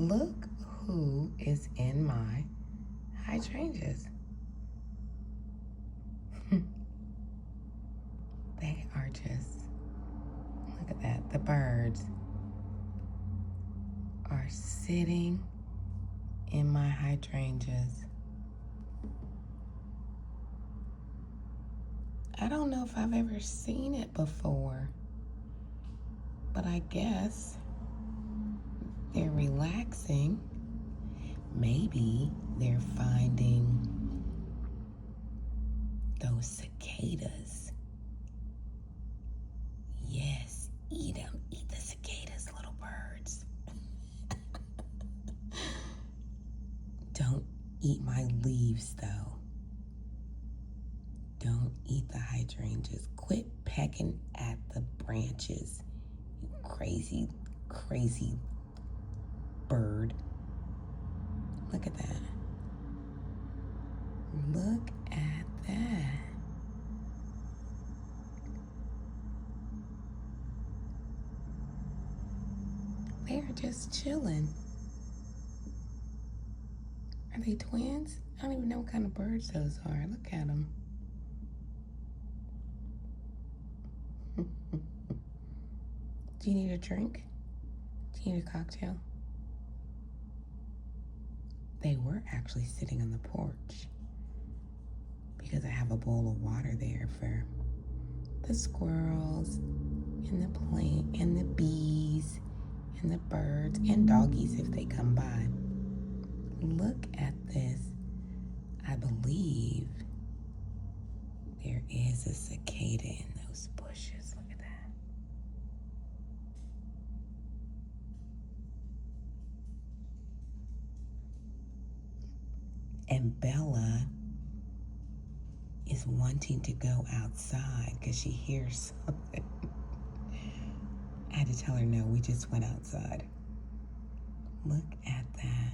Look who is in my hydrangeas. They are just, look at that. The birds are sitting in my hydrangeas. I don't know if I've ever seen it before, but I guess they're relaxing. Maybe they're finding those cicadas. Yes, eat them. Eat the cicadas, little birds. Don't eat my leaves, though. Don't eat the hydrangeas. Quit pecking at the branches, you crazy, crazy bird. Look at that. Look at that. They are just chilling. Are they twins? I don't even know what kind of birds those are. Look at them. Do you need a drink? Do you need a cocktail? They were actually sitting on the porch because I have a bowl of water there for the squirrels and the plant and the bees and the birds and doggies if they come by. Look at this. I believe there is a cicada in those bushes. Look at that. And Bella is wanting to go outside because she hears something. I had to tell her, no, we just went outside. Look at that.